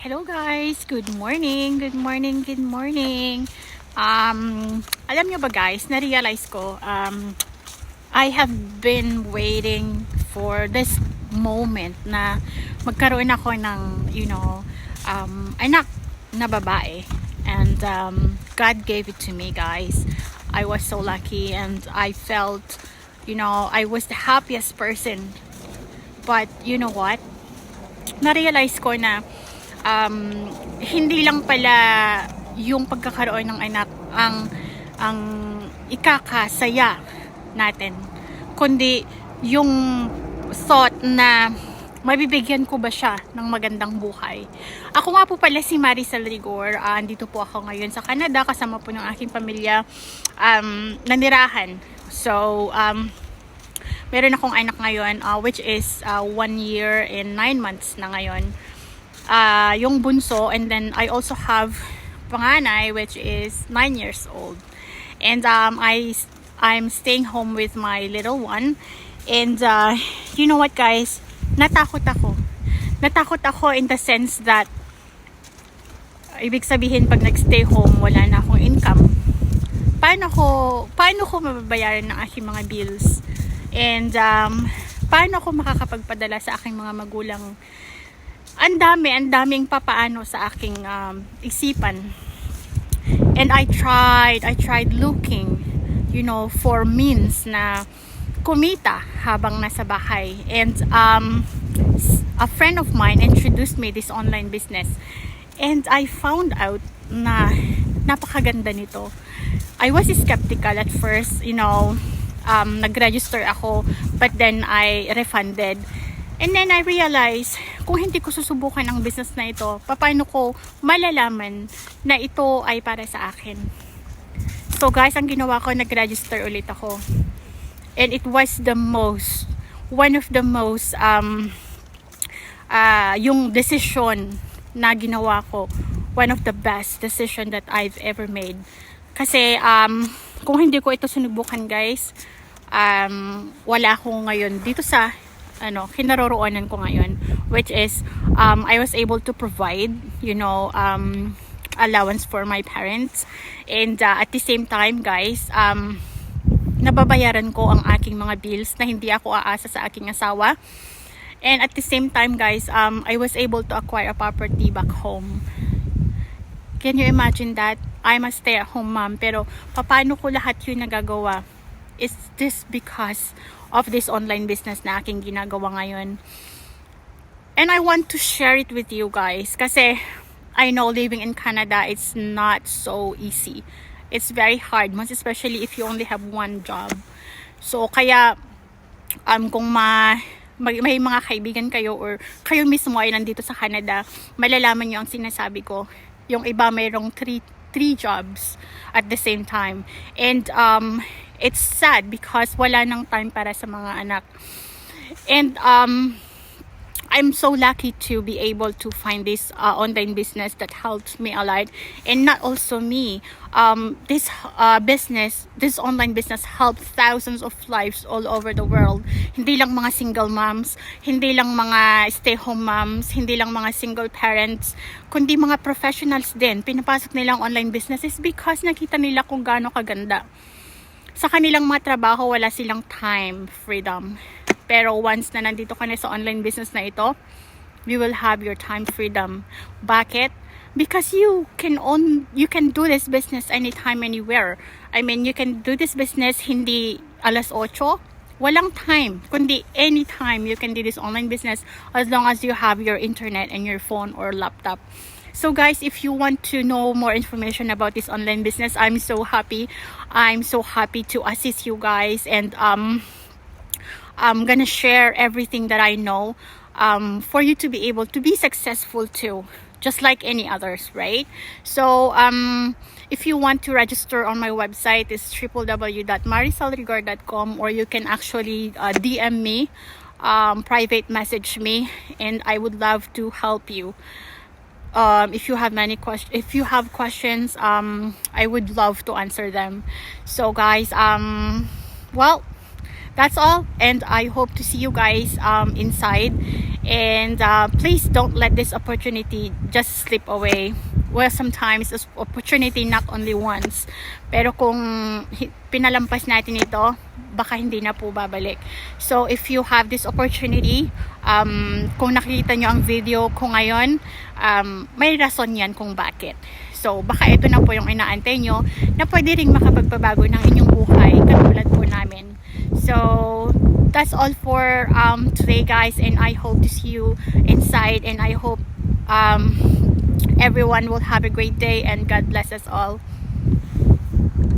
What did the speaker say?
Hello guys, good morning, good morning, good morning. Alam nyo ba guys, na-realize ko, I have been waiting for this moment na magkaroon ako ng, anak na babae. And God gave it to me guys. I was so lucky and I felt, I was the happiest person. But you know what? Na-realize ko na hindi lang pala yung pagkakaroon ng anak ang ikakasaya natin, kundi yung thought na mabibigyan ko ba siya ng magandang buhay. Ako nga po pala si Maricel Rigor. Andito po ako ngayon sa Canada kasama po ng aking pamilya nanirahan. So meron akong anak ngayon which is 1 year and 9 months na ngayon. Yung bunso, and then I also have panganay which is 9 years old. And I'm staying home with my little one. And you know what guys? Natakot ako. Natakot ako in the sense that ibig sabihin pag nagstay home, wala na akong income. Paano ko mababayaran ng aking mga bills? And paano ko makakapagpadala sa aking mga magulang? Ang daming papaano sa aking isipan. And I tried looking, for means na kumita habang nasa bahay. And a friend of mine introduced me this online business. And I found out na napakaganda nito. I was skeptical at first, nag-register ako, but then I refunded. And then I realized, kung hindi ko susubukan ang business na ito, paano ko malalaman na ito ay para sa akin? So guys, ang ginawa ko, nag-register ulit ako. And it was one of the most, yung decision na ginawa ko, one of the best decision that I've ever made. Kasi, kung hindi ko ito sinubukan guys, wala ako ngayon dito sa kinaroroonan ko ngayon, which is I was able to provide allowance for my parents, and at the same time guys, nababayaran ko ang aking mga bills na hindi ako aasa sa aking asawa. And at the same time guys, I was able to acquire a property back home. Can you imagine that? I'm a stay-at-home mom, pero paano ko lahat yun nagagawa? Is this because of this online business na aking ginagawa ngayon? And I want to share it with you guys kasi I know living in Canada, it's not so easy. It's very hard, most especially if you only have one job. So kaya kung may mga kaibigan kayo or kayo mismo ay nandito sa Canada, malalaman nyo ang sinasabi ko. Yung iba mayroong three jobs at the same time. And it's sad because wala nang time para sa mga anak. And I'm so lucky to be able to find this online business that helps me a lot. And not also me. This online business helps thousands of lives all over the world. Hindi lang mga single moms, hindi lang mga stay-home moms, hindi lang mga single parents, kundi mga professionals din. Pinapasok nilang online businesses because nakita nila kung gaano kaganda. Sa kanilang mga trabaho, wala silang time, freedom. Pero once na nandito ka na sa online business na ito, you will have your time freedom. Bakit? Because you can do this business anytime, anywhere. I mean, you can do this business hindi alas 8, walang time, kundi anytime you can do this online business as long as you have your internet and your phone or laptop. So guys, if you want to know more information about this online business, I'm so happy to assist you guys, and I'm gonna share everything that I know for you to be able to be successful too, just like any others, right? So if you want to register on my website, it's www.maricelrigor.com, or you can actually DM me, private message me, and I would love to help you. If you have questions, I would love to answer them. So guys, well, that's all, and I hope to see you guys inside. And please don't let this opportunity just slip away. Well, sometimes this opportunity knock only once. Pero kung pinalampas natin ito, baka hindi na po babalik. So if you have this opportunity, kung nakita nyo ang video ko ngayon, may rason yan kung bakit. So baka ito na po yung inaantay nyo na pwede ring makapagpabago ng inyong buhay katulad po namin. So that's all for today, guys, and I hope to see you inside, and I hope everyone will have a great day, and God bless us all.